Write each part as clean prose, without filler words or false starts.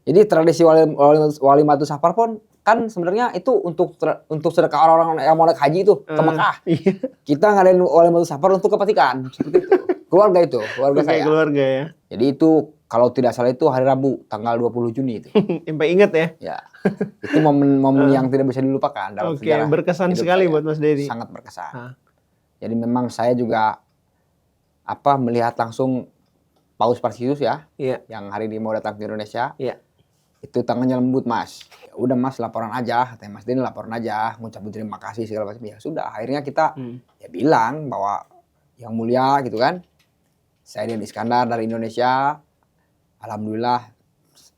Jadi tradisi Walimatus Safar pun kan sebenarnya itu untuk sedekah orang-orang yang mau naik haji itu ke Mekah. Iya. Kita ngadain Walimatus Safar untuk ke Vatikan, seperti itu. Keluarga saya. Keluarga ya. Jadi itu kalau tidak salah itu hari Rabu tanggal 20 Juni itu. Sampai ingat ya. Ya. Itu momen yang tidak bisa dilupakan dalam sejarah. Berkesan sekali buat Mas Denny. Sangat berkesan. Jadi memang saya juga melihat langsung Paus Fransiskus ya, yang hari ini mau datang ke Indonesia. Iya. Itu tangannya lembut, Mas. Ya udah Mas, laporan aja, katanya Mas Denny laporan aja, ngucapin terima kasih segala macam. Ya sudah, akhirnya kita ya bilang bahwa yang mulia gitu kan. Saya Denny Iskandar dari Indonesia. Alhamdulillah,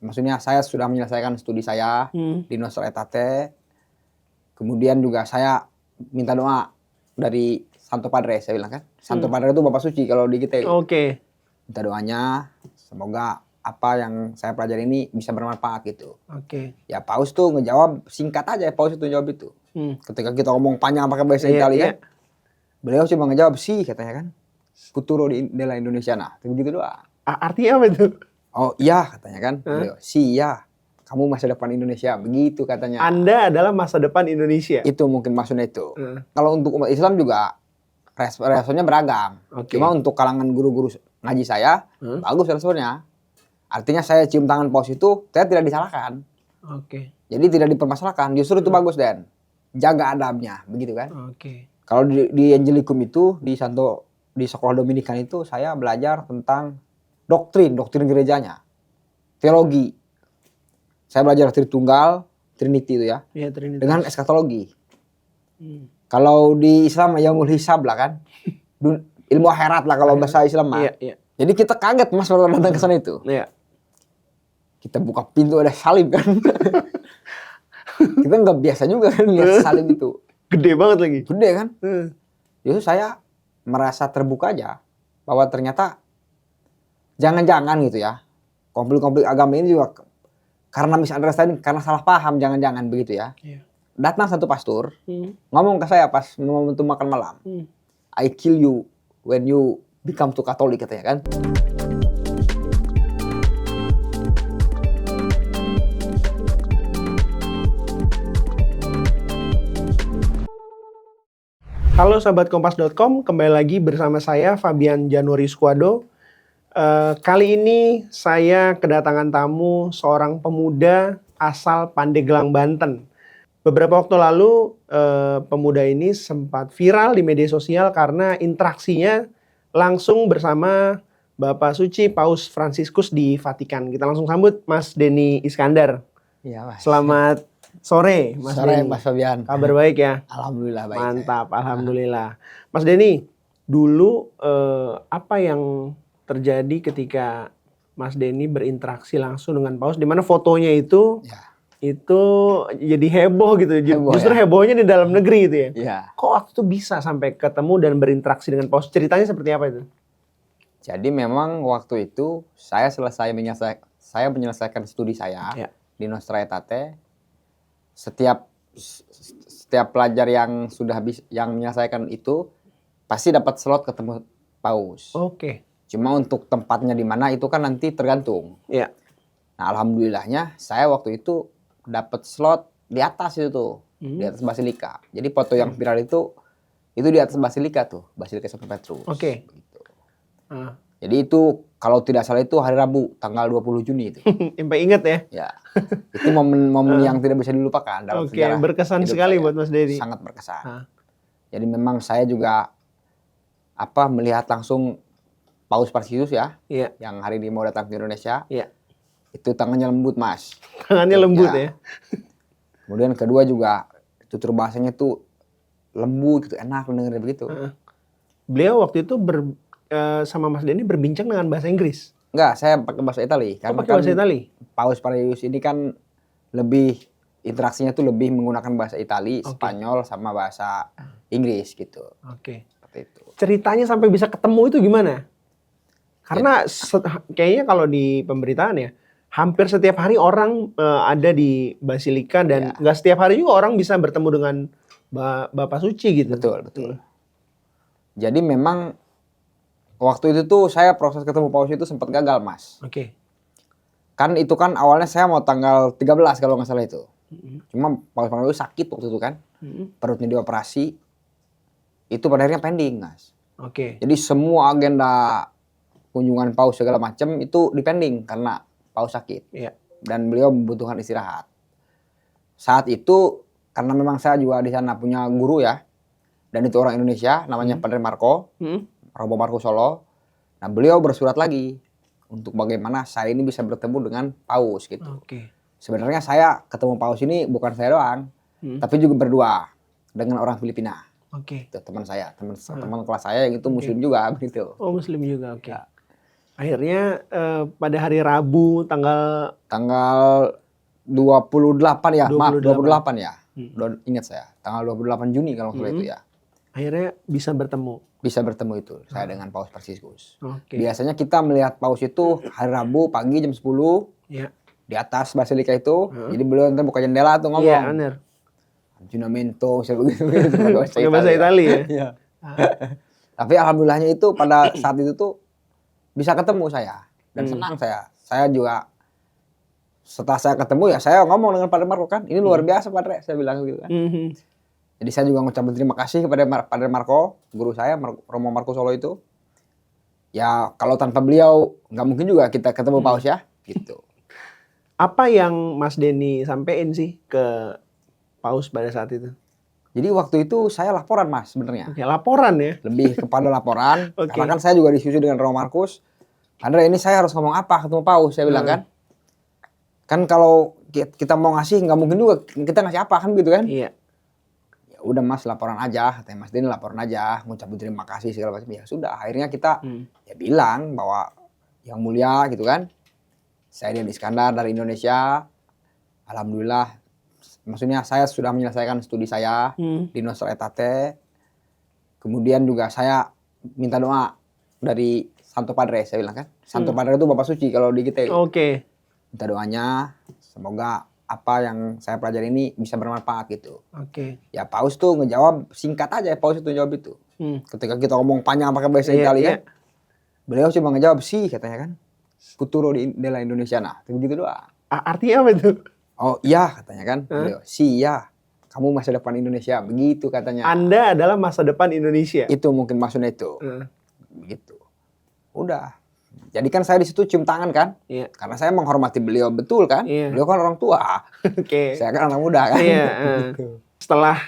maksudnya saya sudah menyelesaikan studi saya di Nostra Aetate. Kemudian juga saya minta doa dari Santo Padre, saya bilang kan. Santo Padre itu Bapak Suci kalau di kita. Minta doanya, semoga apa yang saya pelajari ini bisa bermanfaat gitu. Ya Paus tuh ngejawab singkat aja, Paus itu jawab itu. Ketika kita ngomong panjang pakai bahasa Italia kan, beliau cuma ngejawab sih katanya kan. Futuro della Indonesia, nah begitu doang. Artinya apa itu? Oh iya katanya kan, beliau sih ya. Kamu masa depan Indonesia, begitu katanya. Anda adalah masa depan Indonesia. Itu mungkin maksudnya itu. Kalau untuk umat Islam juga responnya beragam. Cuma untuk kalangan guru-guru ngaji saya, bagus responnya. Artinya saya cium tangan Paus itu, saya tidak disalahkan. Jadi tidak dipermasalahkan, justru itu bagus Den. Jaga adabnya, begitu kan. Kalau di Angelicum itu, di sekolah Dominikan itu, saya belajar tentang doktrin gerejanya. Teologi. Saya belajar Tritunggal, Trinity itu ya. Dengan eskatologi. Kalau di Islam ya hisab lah kan. Ilmu akhirat lah kalau bahasa Islam mah. Jadi kita kaget Mas waktu datang ke sana itu. Kita buka pintu ada salib kan. Kita nggak biasa juga kan lihat salib itu. Gede banget lagi. Gede kan. Justru saya merasa terbuka aja. Bahwa ternyata jangan-jangan gitu ya. Konflik-konflik agama ini juga karena misunderstanding, karena salah paham, jangan-jangan begitu ya. Datang satu pastor, ngomong ke saya pas momentum makan malam. I kill you when you become to Katolik katanya kan. Halo sahabat kompas.com, kembali lagi bersama saya Fabian Januari Squado. Kali ini saya kedatangan tamu seorang pemuda asal Pandeglang, Banten. Beberapa waktu lalu pemuda ini sempat viral di media sosial karena interaksinya langsung bersama Bapak Suci Paus Fransiskus di Vatikan. Kita langsung sambut Mas Denny Iskandar. Iya, Mas. Selamat sore Mas Denny. Mas Fabian. Kabar baik ya? Alhamdulillah baik. Mantap, alhamdulillah. Mas Denny, dulu apa yang terjadi ketika Mas Denny berinteraksi langsung dengan Paus, di mana fotonya itu jadi heboh gitu. Justru hebohnya di dalam negeri gitu ya. Kok waktu itu bisa sampai ketemu dan berinteraksi dengan Paus? Ceritanya seperti apa itu? Jadi memang waktu itu saya menyelesaikan studi saya di Nostra Aetate. Setiap pelajar yang yang menyelesaikan itu pasti dapat slot ketemu Paus. Cuma untuk tempatnya di mana itu kan nanti tergantung. Nah, alhamdulillahnya saya waktu itu dapat slot di atas itu tuh, di atas Basilika. Jadi foto yang viral itu di atas Basilika tuh, Basilika Santo Petrus. Begitu. Jadi itu kalau tidak salah itu hari Rabu tanggal 20 Juni itu. Sampai ingat ya? Ya. Itu momen yang tidak bisa dilupakan dalam sejarah. Berkesan sekali buat Mas Denny. Sangat berkesan. Jadi memang saya juga melihat langsung Paus Fransiskus ya, yang hari ini mau datang ke Indonesia. Itu tangannya lembut Mas. Tangannya lembut ya. Kemudian kedua juga tutur bahasanya tuh lembut gitu, enak dengerin begitu. Beliau waktu itu sama Mas Denny berbincang dengan bahasa Inggris? Enggak, saya pakai bahasa Itali. Karena pakai bahasa Itali? Paus Fransiskus ini kan lebih interaksinya tuh lebih menggunakan bahasa Itali, Spanyol sama bahasa Inggris gitu. Seperti itu. Ceritanya sampai bisa ketemu itu gimana? Karena kayaknya kalau di pemberitaan ya, hampir setiap hari orang ada di Basilika dan nggak setiap hari juga orang bisa bertemu dengan Bapak Suci gitu. Betul. Jadi memang waktu itu tuh saya proses ketemu Paus itu sempat gagal Mas. Kan itu kan awalnya saya mau tanggal 13 kalau nggak salah itu. Cuma Paus Franciscus sakit waktu itu kan. Perutnya dioperasi. Itu pada akhirnya pending, Mas. Oke. Jadi semua agenda kunjungan Paus segala macam itu dipending karena Paus sakit. Iya. Dan beliau membutuhkan istirahat. Saat itu karena memang saya juga di sana punya guru ya. Dan itu orang Indonesia namanya Padre Marco. Romo Marco Solo. Nah, beliau bersurat lagi untuk bagaimana saya ini bisa bertemu dengan Paus gitu. Oke. Sebenarnya saya ketemu Paus ini bukan saya doang, tapi juga berdua dengan orang Filipina. Oke. Itu teman saya, teman kelas saya yang itu Muslim juga begitu. Oh, Muslim juga, oke. Ya. Akhirnya pada hari Rabu tanggal 28 ya, 28. maaf 28 ya. Ingat saya, tanggal 28 Juni kalau nggak salah itu ya. Akhirnya bisa bertemu. Bisa bertemu itu saya dengan Paus Franciscus. Oke. Biasanya kita melihat Paus itu hari Rabu pagi jam 10 Ya. di atas basilika itu. Jadi beliau nanti buka jendela tuh ngomong. Iya, benar. Junamento, begitu Pakai bahasa Italia ya. Iya. Tapi alhamdulillahnya itu pada saat itu tuh bisa ketemu saya dan senang saya. Saya juga setelah saya ketemu ya saya ngomong dengan Padre Marco kan, ini luar biasa Padre, saya bilang gitu kan. Jadi saya juga ngucapin terima kasih kepada Padre Marco, guru saya, Romo Marco Solo itu. Ya kalau tanpa beliau nggak mungkin juga kita ketemu Paus ya, gitu. Apa yang Mas Denny sampein sih ke Paus pada saat itu? Jadi waktu itu saya laporan Mas sebenarnya. Oke, laporan ya? Lebih kepada laporan, Oke. karena kan saya juga diskusi dengan Romo Markus. Andre ini saya harus ngomong apa ketemu Paus, saya bilang kan. Kan kalau kita mau ngasih nggak mungkin juga kita ngasih apa kan gitu kan. Iya. Udah Mas laporan aja, katanya Mas Denny laporan aja, ngucapin terima kasih segala macam. Ya sudah, akhirnya kita ya bilang bahwa yang mulia gitu kan, saya Dian Iskandar dari Indonesia, alhamdulillah, maksudnya saya sudah menyelesaikan studi saya di Nostra Aetate, kemudian juga saya minta doa dari Santo Padre, saya bilang kan, Santo Padre itu Bapak Suci kalau di kita. Oke. Minta doanya, semoga apa yang saya pelajari ini bisa bermanfaat gitu. Oke. Ya Paus tuh ngejawab singkat aja, Paus itu jawab itu. Ketika kita ngomong panjang pakai bahasa Italia, beliau cuma ngejawab sih katanya kan. Futuro della Indonesiana, begitu doang. Artinya apa itu? Oh iya katanya kan, beliau sih ya. Kamu masa depan Indonesia, begitu katanya. Anda adalah masa depan Indonesia. Itu mungkin maksudnya itu. Begitu. Udah. Jadi kan saya di situ cium tangan kan, karena saya menghormati beliau betul kan. Beliau kan orang tua. Oke. Saya kan anak muda kan. Iya. Gitu. Setelah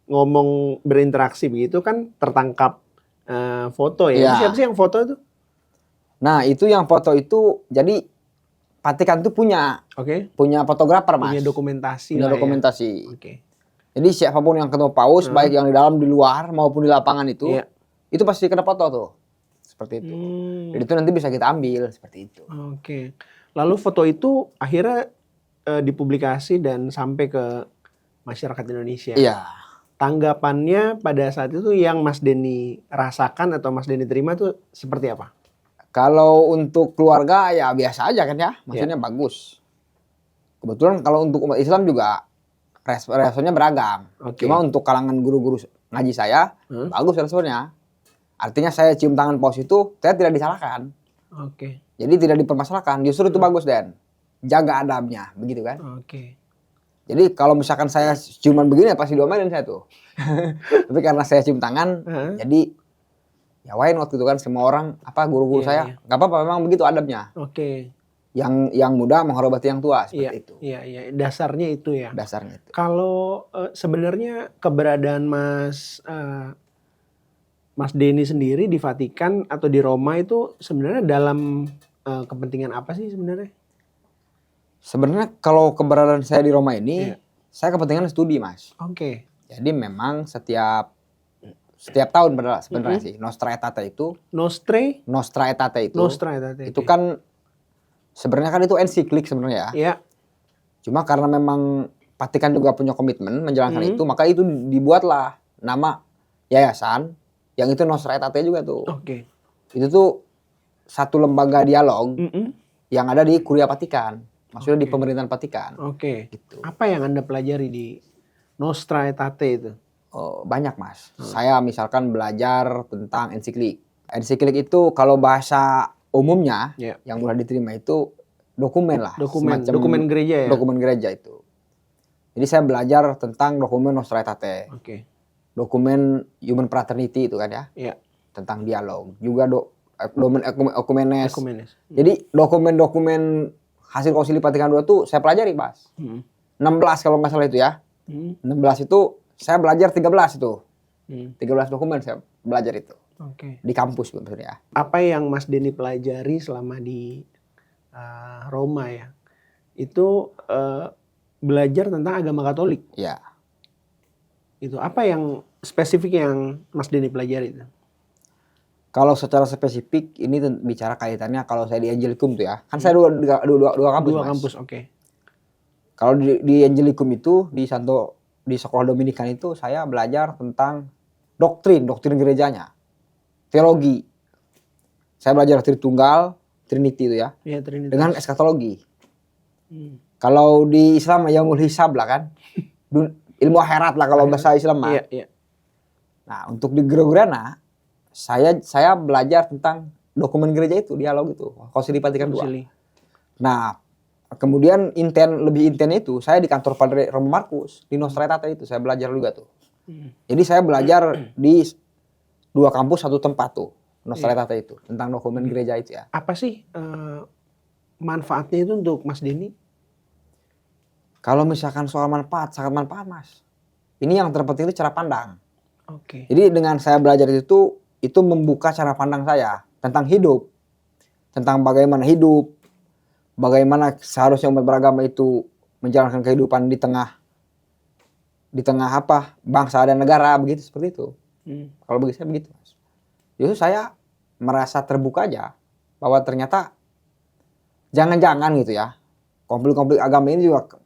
ngomong berinteraksi begitu kan tertangkap foto ya. Iya. Siapa sih yang foto itu? Nah itu yang foto itu, jadi Vatikan tuh punya fotografer Mas. Punya dokumentasi. Punya lah dokumentasi. Ya. Oke. Jadi siapapun yang ketemu Paus, baik yang di dalam, di luar maupun di lapangan itu pasti kena foto tuh. Seperti itu. Jadi itu nanti bisa kita ambil seperti itu. Oke. Lalu foto itu akhirnya dipublikasi dan sampai ke masyarakat Indonesia. Iya. Tanggapannya pada saat itu yang Mas Denny rasakan atau Mas Denny terima tuh seperti apa? Kalau untuk keluarga ya biasa aja kan ya, maksudnya bagus. Kebetulan kalau untuk umat Islam juga responnya beragam. Cuma untuk kalangan guru-guru ngaji saya, bagus responnya. Artinya saya cium tangan Paus itu, saya tidak disalahkan. Oke. Jadi tidak dipermasalahkan, justru itu bagus Den. Jaga adabnya, begitu kan? Oke. Jadi kalau misalkan saya ciuman begini pasti diomelin saya tuh. Tapi karena saya cium tangan, jadi ya why not gitu kan, semua orang guru-guru saya nggak apa-apa, memang begitu adabnya. Oke. Yang muda menghormati yang tua seperti itu. Iya. Dasarnya itu ya. Dasarnya itu. Kalau sebenarnya keberadaan Mas Denny sendiri di Vatikan atau di Roma itu sebenarnya dalam kepentingan apa sih sebenarnya? Sebenarnya kalau keberadaan saya di Roma ini, saya kepentingan studi Mas. Oke. Jadi memang setiap tahun sebenarnya sih Nostra Aetate itu. Nostra Aetate itu. Itu kan sebenarnya kan itu ensiklik sebenarnya ya. Iya. Cuma karena memang Vatikan juga punya komitmen menjalankan itu, maka itu dibuatlah nama yayasan yang itu Nostra Aetate juga tuh. Oke. Itu tuh satu lembaga dialog yang ada di Kuria Vatikan. Maksudnya di pemerintahan Vatikan. Oke. Gitu. Apa yang Anda pelajari di Nostra Aetate itu? Oh, banyak Mas. Saya misalkan belajar tentang ensiklik. Ensiklik itu kalau bahasa umumnya yang mudah diterima itu dokumen lah. Semacam Dokumen gereja ya? Dokumen gereja itu. Jadi saya belajar tentang dokumen Nostra Aetate. Oke. Dokumen Human Fraternity itu kan ya. Iya. Tentang dialog. Juga dokumen Ekumenes. Jadi dokumen-dokumen hasil Konsili Vatikan II tuh saya pelajari, Mas. 16 kalau nggak salah itu ya. 16 itu saya belajar 13 itu. 13 dokumen saya belajar itu. Oke. Di kampus maksudnya. Apa yang Mas Denny pelajari selama di Roma ya? Itu belajar tentang agama Katolik. Iya. Itu apa yang spesifik yang Mas Denny pelajari itu? Kalau secara spesifik ini bicara kaitannya kalau saya di Angelicum tuh ya. Kan saya dua kampus, Dua Mas. kampus, oke. Kalau di Angelicum itu di sekolah Dominikan itu saya belajar tentang doktrin gerejanya. Teologi. Saya belajar Tritunggal, Trinity itu ya. Iya, Trinitas. Dengan eskatologi. Kalau di Islam Yaumul Hisab lah kan. Ilmu akhirat lah kalau bahasa Islam mah. Iya, iya. Nah, untuk di Gregoriana saya belajar tentang dokumen gereja itu, dialog itu, Konsili Vatikan II. Nah, kemudian lebih inten itu saya di kantor Padre Romo Markus di Nostra Aetate itu saya belajar juga tuh. Jadi saya belajar di dua kampus satu tempat tuh, Nostra Aetate itu, tentang dokumen gereja itu ya. Apa sih manfaatnya itu untuk Mas Denny? Kalau misalkan soal manfaat, sangat manfaat, Mas. Ini yang terpenting itu cara pandang. Oke. Jadi dengan saya belajar itu membuka cara pandang saya tentang hidup, tentang bagaimana hidup, bagaimana seharusnya umat beragama itu menjalankan kehidupan di tengah apa bangsa dan negara begitu seperti itu. Kalau bagi saya begitu, Mas. Justru saya merasa terbuka aja bahwa ternyata jangan-jangan gitu ya konflik-konflik agama ini juga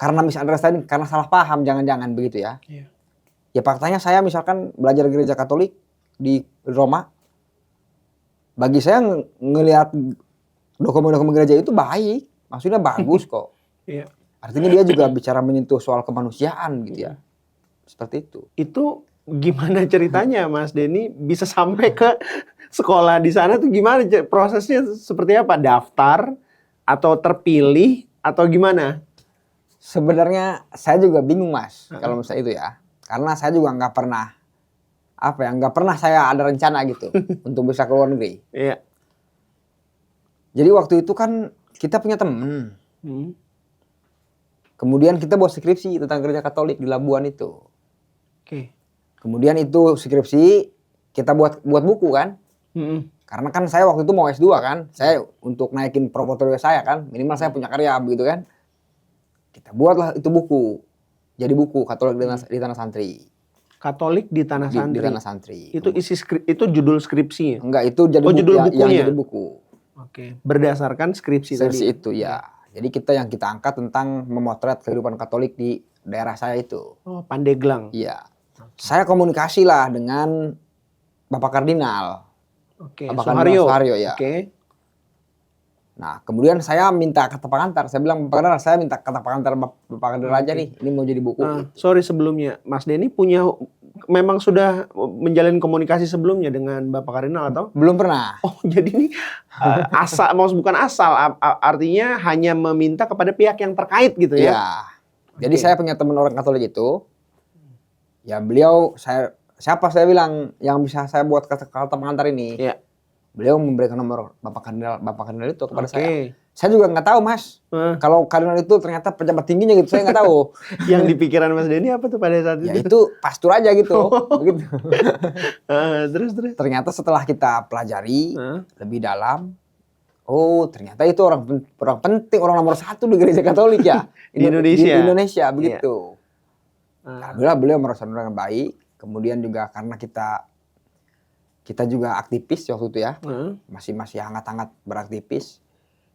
karena misunderstanding, karena salah paham, jangan-jangan begitu ya. Iya. Ya faktanya saya misalkan belajar gereja Katolik di Roma, bagi saya ngelihat dokumen-dokumen gereja itu baik, maksudnya bagus kok. Iya. Artinya dia juga bicara menyentuh soal kemanusiaan gitu ya, seperti itu. Itu gimana ceritanya Mas Denny bisa sampai ke sekolah di sana tuh gimana prosesnya seperti apa? Daftar atau terpilih atau gimana? Sebenarnya saya juga bingung, Mas, kalau misalnya itu ya. Karena saya juga nggak pernah saya ada rencana gitu untuk bisa ke luar negeri. Iya. Jadi waktu itu kan kita punya temen. Kemudian kita buat skripsi tentang gereja Katolik di Labuan itu. Oke. Kemudian itu skripsi kita buat buku kan. Karena kan saya waktu itu mau S2 kan. Saya untuk naikin portofolio saya kan, minimal saya punya karya begitu kan. Kita buatlah itu buku. Jadi buku Katolik di Tanah Santri. Katolik di Tanah Santri. Di Tanah Santri. Itu itu judul skripsi ya? Enggak, itu jadi judul bukunya. jadi buku. Oke. Berdasarkan skripsi tadi. Itu ya. Jadi yang kita angkat tentang memotret kehidupan Katolik di daerah saya itu. Oh, Pandeglang. Iya. Saya komunikasi lah dengan Bapak Kardinal. Oke. Bapak Kardinal Suharyo ya. Oke. Nah, kemudian saya minta kata pengantar. Saya bilang, Bapak Kardinal, saya minta kata pengantar Bapak Kardinal aja nih. Ini mau jadi buku. Sorry sebelumnya, Mas Denny memang sudah menjalin komunikasi sebelumnya dengan Bapak Kardinal atau? Belum pernah. Oh, jadi ini bukan asal, artinya hanya meminta kepada pihak yang terkait gitu ya? Iya. Jadi saya punya teman orang Katolik itu. Ya beliau, saya bilang yang bisa saya buat kata pengantar ini. Iya. Beliau memberikan nomor Bapak Kardinal itu kepada saya. Saya juga nggak tahu, Mas. Kalau Kardinal itu ternyata pejabat tingginya gitu, saya nggak tahu. Yang di pikiran Mas Denny apa tuh pada saat itu? Ya itu pastor aja gitu. Begitu. Terus. Ternyata setelah kita pelajari lebih dalam, oh ternyata itu orang penting, orang nomor 1 di gereja Katolik ya. Di Indonesia. Di Indonesia begitu. Alhamdulillah beliau merasa dengan baik. Kemudian juga karena kita juga aktivis waktu itu ya, masih hangat-hangat beraktivis.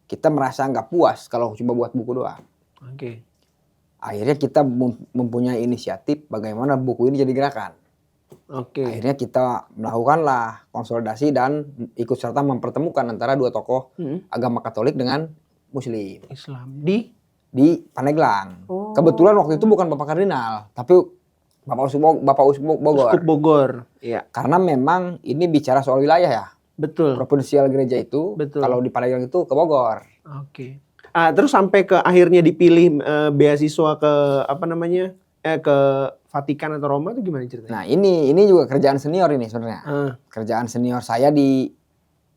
Kita merasa nggak puas kalau cuma buat buku doang. Oke. Akhirnya kita mempunyai inisiatif bagaimana buku ini jadi gerakan. Oke. Akhirnya kita melakukanlah konsolidasi dan ikut serta mempertemukan antara dua tokoh agama Katolik dengan Muslim. Islam di Pandeglang. Oh. Kebetulan waktu itu bukan Bapak Kardinal, tapi Bapak Uskup Bogor. Uskup Bogor, iya. Karena memang ini bicara soal wilayah ya. Betul. Provinsial gereja itu, betul. Kalau di Pandeglang itu ke Bogor. Oke. Terus sampai ke akhirnya dipilih beasiswa ke apa namanya? Ke Vatikan atau Roma itu gimana ceritanya? Nah, ini juga kerjaan senior ini sebenarnya. Kerjaan senior saya di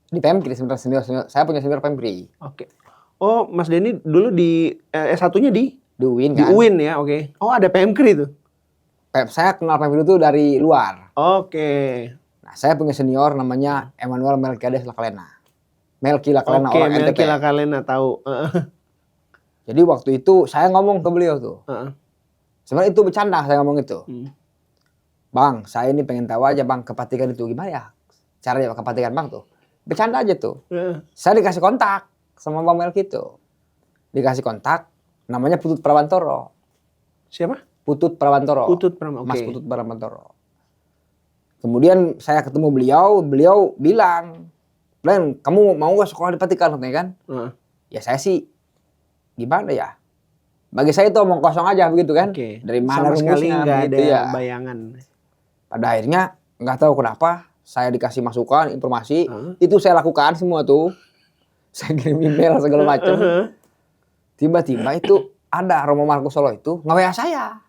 Pemkri sebenarnya, senior saya punya senior Pemkri. Oke. Oh, Mas Denny dulu di S1-nya di UIN di kan. UIN ya, oke. Oh, ada Pemkri itu. Saya kenal Pemkri itu dari luar. Oke. Nah, saya punya senior namanya Emmanuel Melkiades Lakalena. Melki Lakalena, orang NTP. Melki Lakalena tahu. Jadi waktu itu saya ngomong ke beliau tuh. Sebenarnya itu bercanda saya ngomong itu. Bang, saya ini pengen tahu aja Bang, ke Vatikan itu gimana ya? Caranya ke Vatikan Bang tuh. Bercanda aja tuh. Saya dikasih kontak sama Bang Melki itu. Dikasih kontak, namanya Putut Prawantoro. Siapa? Putut Prawantoro. Mas Oke. Putut Prawantoro. Kemudian saya ketemu beliau bilang, "Len, kamu mau gak sekolah di Vatikan?" katanya kan. Ya saya sih, gimana ya? Bagi saya itu omong kosong aja begitu kan. Dari mana sama sekali rumusnya nggak begitu ada ya. bayangan. Pada akhirnya nggak tahu kenapa saya dikasih masukan, informasi, itu saya lakukan semua tuh. Saya kirim email segala macam. Tiba-tiba itu ada Romo Markus Solo itu nge-WA saya.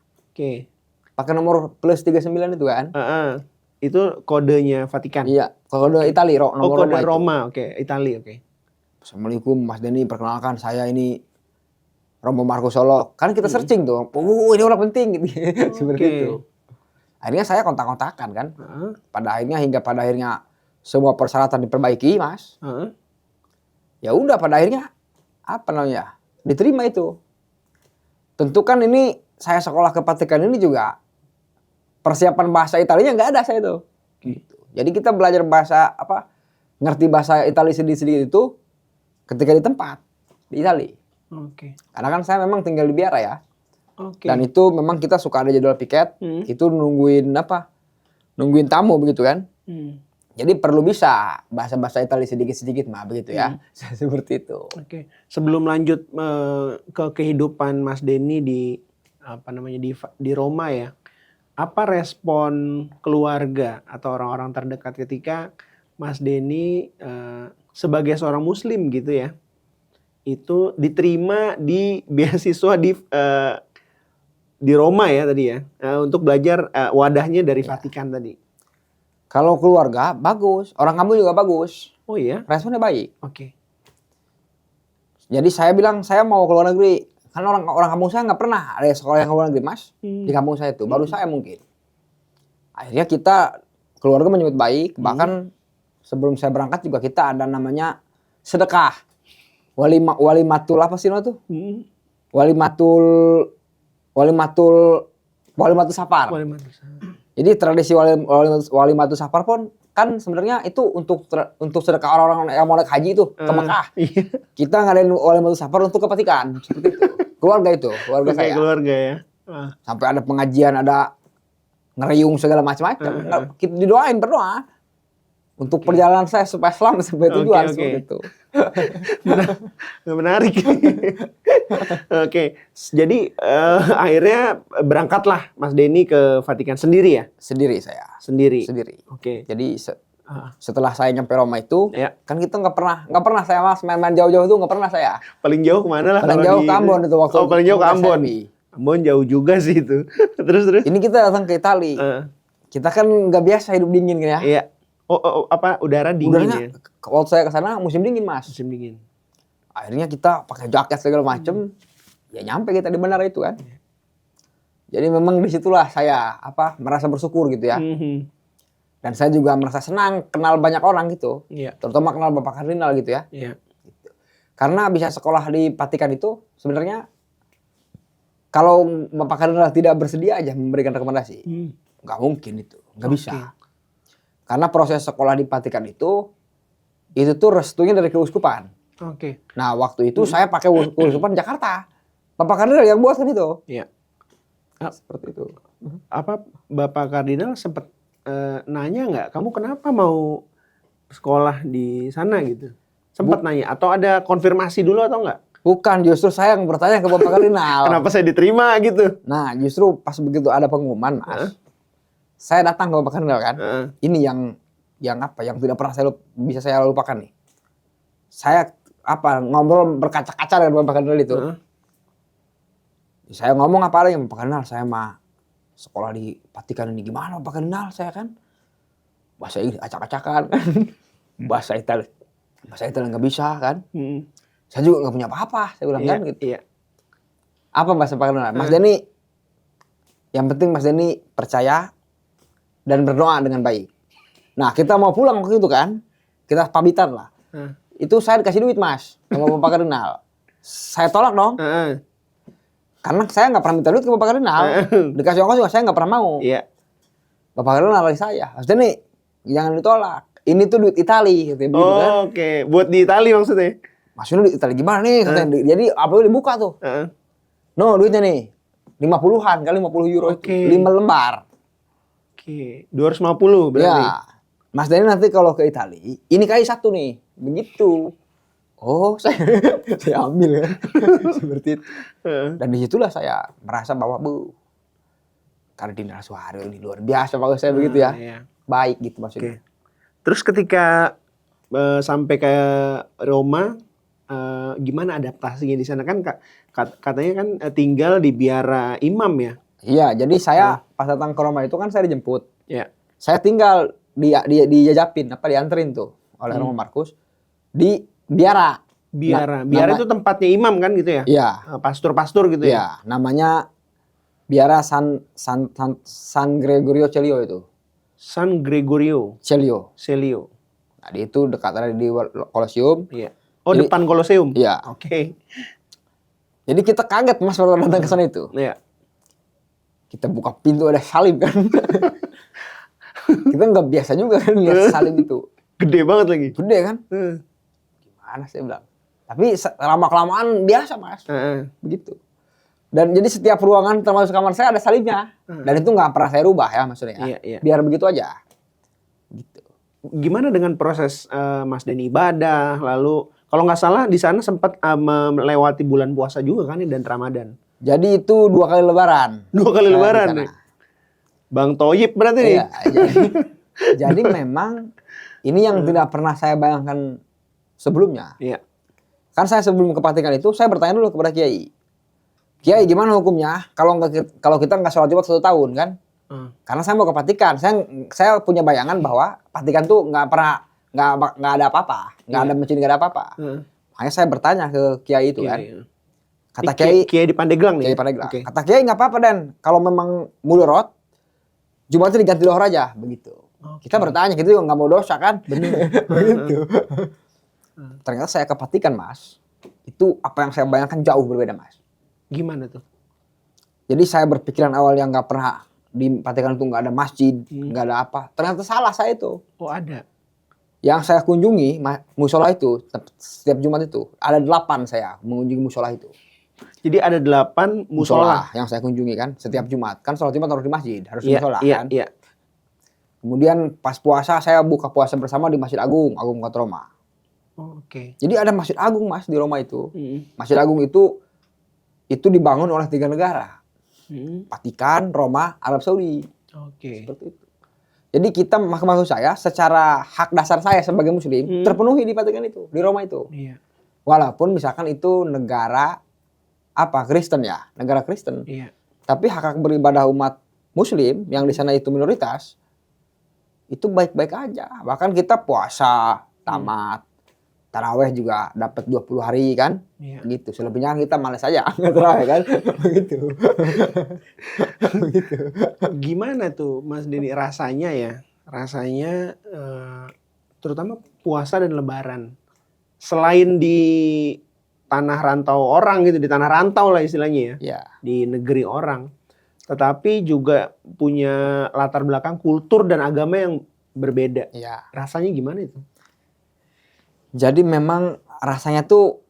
Pakai nomor +39 itu kan. Itu kodenya Vatikan. Iya, kode Itali, nomor kode Roma. Roma, Itali, Assalamualaikum Mas Denny, perkenalkan saya ini Romo Markus Solo. Kan kita searching tuh, ini orang penting gitu. Seperti itu. Akhirnya saya kontak-kontakan kan. Pada akhirnya semua persyaratan diperbaiki, Mas. Ya udah pada akhirnya apa namanya? Diterima itu. Tentu kan ini saya sekolah ke Vatikan ini juga persiapan bahasa Italianya nggak ada saya tuh. Gitu. Jadi kita belajar bahasa ngerti bahasa Itali sedikit-sedikit itu ketika di tempat di Itali. Karena kan saya memang tinggal di Biara ya. Dan itu memang kita suka ada jadwal piket, itu nungguin tamu begitu kan. Jadi perlu bisa bahasa-bahasa Itali sedikit-sedikit mah begitu ya. Seperti itu. Sebelum lanjut ke kehidupan Mas Denny di di Roma ya. Apa respon keluarga atau orang-orang terdekat ketika Mas Denny sebagai seorang muslim gitu ya, itu diterima di beasiswa di Roma ya tadi ya, untuk belajar wadahnya dari Vatikan tadi? Kalau keluarga bagus, orang kampung juga bagus. Oh iya? Responnya baik. Jadi saya bilang saya mau ke luar negeri. Kan orang kampung saya nggak pernah ada sekolah yang ke luar negeri, Mas. Di kampung saya itu baru saya mungkin. Akhirnya kita keluarga menyambut baik. Bahkan sebelum saya berangkat juga kita ada namanya sedekah. Walimatul apa sih itu? Walimatul safar. Jadi tradisi walimatul safar pun kan sebenarnya itu untuk sedekah orang-orang yang mau naik haji itu ke Mekah. Kita ngadain walimatul safar untuk ke Vatikan. Seperti itu. Keluarga saya. Keluarga ya. Sampai ada pengajian, ada ngeriung segala macam-macam. Kita berdoa untuk perjalanan saya supaya selamat sampai tujuan seperti itu. Menarik. Jadi akhirnya berangkatlah Mas Denny ke Vatikan sendiri ya? Sendiri saya. Sendiri. Jadi setelah saya nyampe Roma itu, kan kita nggak pernah saya Mas main-main jauh-jauh itu nggak pernah saya. Paling jauh kemana lah? Paling jauh ke Ambon itu waktu. Paling jauh ke Ambon. Ambon jauh juga sih itu. Terus. Ini kita datang ke Itali. Kita kan nggak biasa hidup dingin kan ya. Iya. Udara dingin ya? Waktu saya ke sana musim dingin, Mas. Musim dingin. Akhirnya kita pakai jaket segala macem. Ya nyampe kita di bandara itu kan. Jadi memang disitulah saya merasa bersyukur gitu ya. Dan saya juga merasa senang kenal banyak orang gitu. Terutama kenal Bapak Kardinal gitu ya. Gitu. Karena bisa sekolah di Vatikan itu sebenarnya kalau Bapak Kardinal tidak bersedia aja memberikan rekomendasi, nggak mungkin itu, nggak bisa. Karena proses sekolah di Vatikan itu tuh restunya dari keuskupan. Nah waktu itu saya pakai keuskupan Jakarta. Bapak Kardinal yang buat kan itu. Seperti itu. Bapak Kardinal sempat nanya nggak, kamu kenapa mau sekolah di sana gitu? Sempat nanya atau ada konfirmasi dulu atau enggak? Bukan, justru saya yang bertanya ke Bapak Kardinal. Kenapa saya diterima gitu? Nah justru pas begitu ada pengumuman, Mas. Saya datang ke Bapak Kardinal kan. Ini yang tidak pernah bisa saya lupakan nih. Saya ngobrol berkaca-kaca dengan Bapak Kardinal itu. Saya ngomong apa lagi, Bapak Kardinal, saya mah sekolah di Vatikan ini gimana Bapak Kardinal, saya kan bahasa Inggris acak-acakan kan. bahasa Italia nggak bisa kan. Saya juga nggak punya apa-apa, saya bilang kan gitu. Iya. Apa bahasa Bapak Kardinal? Mas Denny, yang penting Mas Denny percaya dan berdoa dengan baik. Nah kita mau pulang waktu itu kan, kita pamitan lah. Itu saya dikasih duit Mas sama Bapak Kardinal. Saya tolak dong. Karena saya nggak pernah minta duit ke Bapak Kardinal. Dikasih ongkos juga saya nggak pernah mau. Iya. Bapak Kardinal lari saya. Mas Denny, jangan ditolak. Ini tuh duit Itali. Katanya begitu kan. Oke. Buat di Itali maksudnya? Maksudnya duit Itali gimana nih? Katanya. Jadi apa itu dibuka tuh. No duitnya nih. 50-an kali 50 euro. 5 lembar. Oke. 250 berarti. Ya. Mas Denny nanti kalau ke Itali, ini kali satu nih. Begitu. Oh, saya ambil kan. Seperti itu. Dan disitulah saya merasa bahwa Kardinal Suhario ini luar biasa kalau saya begitu ya. Iya. Baik gitu maksudnya. Terus ketika sampai ke Roma, gimana adaptasinya di sana kan katanya kan tinggal di biara imam ya? Iya, jadi saya pas datang ke Roma itu kan saya dijemput. Iya. Saya tinggal dijajapin dianterin tuh oleh Romo Markus di biara. Biara itu tempatnya imam kan gitu ya? Iya. Pastor-pastor gitu ya? Iya, namanya biara San Gregorio Celio itu. San Gregorio Celio. Nah, itu dekat ada di Kolosium. Iya. Oh, jadi, depan Kolosium? Iya. Oke. Jadi kita kaget Mas waktu datang ke sana itu. Iya. Kita buka pintu ada salib kan. Kita nggak biasa juga kan lihat salib itu. Gede banget lagi. Gede kan? Gimana saya bilang. Tapi lama-kelamaan biasa Mas. Begitu. Dan jadi setiap ruangan termasuk kamar saya ada salibnya. Dan itu nggak pernah saya rubah ya maksudnya. Iya. Biar begitu aja. Gitu. Gimana dengan proses Mas Denny ibadah? Lalu kalau nggak salah di sana sempat melewati bulan puasa juga kan dan Ramadan. Jadi itu 2 kali lebaran. 2 kali lebaran nih. Bang Toyib berarti nih. Iya, jadi memang ini yang tidak pernah saya bayangkan sebelumnya. Iya. Kan saya sebelum ke Vatikan itu saya bertanya dulu kepada Kiai. Kiai gimana hukumnya kalau kita nggak sholat Jumat 1 tahun kan? Karena saya mau ke Vatikan, saya punya bayangan bahwa Vatikan tuh nggak ada apa-apa, nggak ada masjid, nggak ada apa-apa. Makanya saya bertanya ke Kiai itu kan. Kata Kiai di Pandeglang nih. Kiai Pandeglang. Okay. Kata Kiai nggak apa-apa Dan, kalau memang mudorot, Jumatnya diganti lohor aja begitu. Okay. Kita bertanya, kita juga nggak mau dosa kan? Benar. Begitu. Ternyata saya ke Vatikan Mas, itu apa yang saya bayangkan jauh berbeda Mas. Gimana tuh? Jadi saya berpikiran awal yang nggak pernah di Vatikan itu nggak ada masjid, nggak ada apa. Ternyata salah saya itu. Oh ada. Yang saya kunjungi musola itu setiap Jumat itu ada 8 saya mengunjungi musola itu. Jadi ada 8 musola yang saya kunjungi kan setiap Jumat. Kan sholat Jumat harus di masjid, harus di musola kan. Iya. Kemudian pas puasa saya buka puasa bersama di Masjid Agung Kota Roma. Oke. Jadi ada Masjid Agung Mas di Roma itu. Masjid Agung itu dibangun oleh 3 negara. Vatikan, Roma, Arab Saudi. Oke. Seperti itu. Jadi kita maksud saya secara hak dasar saya sebagai muslim terpenuhi di Vatikan itu, di Roma itu. Iya. Walaupun misalkan itu negara Kristen ya, negara Kristen. Iya. Tapi hak beribadah umat muslim yang di sana itu minoritas itu baik-baik aja. Bahkan kita puasa tamat. Taraweh juga dapat 20 hari kan, gitu. Selebihnya kita malas aja nggak taraweh kan, begitu. Begitu. Gimana tuh Mas Denny rasanya ya? Rasanya terutama puasa dan Lebaran. Selain di tanah rantau orang gitu, di tanah rantau lah istilahnya ya, di negeri orang. Tetapi juga punya latar belakang kultur dan agama yang berbeda. Rasanya gimana itu? Jadi memang rasanya tuh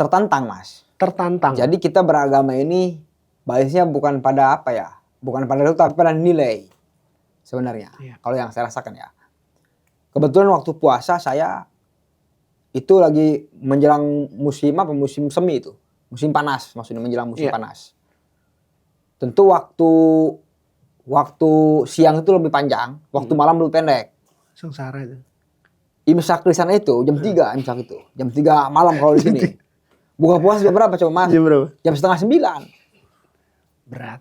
tertantang Mas. Tertantang. Jadi kita beragama ini basisnya bukan pada bukan pada itu tapi pada nilai sebenarnya. Kalau yang saya rasakan ya. Kebetulan waktu puasa saya itu lagi menjelang musim semi itu. Musim panas maksudnya menjelang musim panas. Tentu waktu siang itu lebih panjang, waktu malam lebih pendek. Sengsara itu. Imsak di sana itu jam 3 imsak itu. Jam 3 malam kalau di sini. Buka puasa jam berapa coba Mas? Jam berapa? Jam setengah 9. Berat.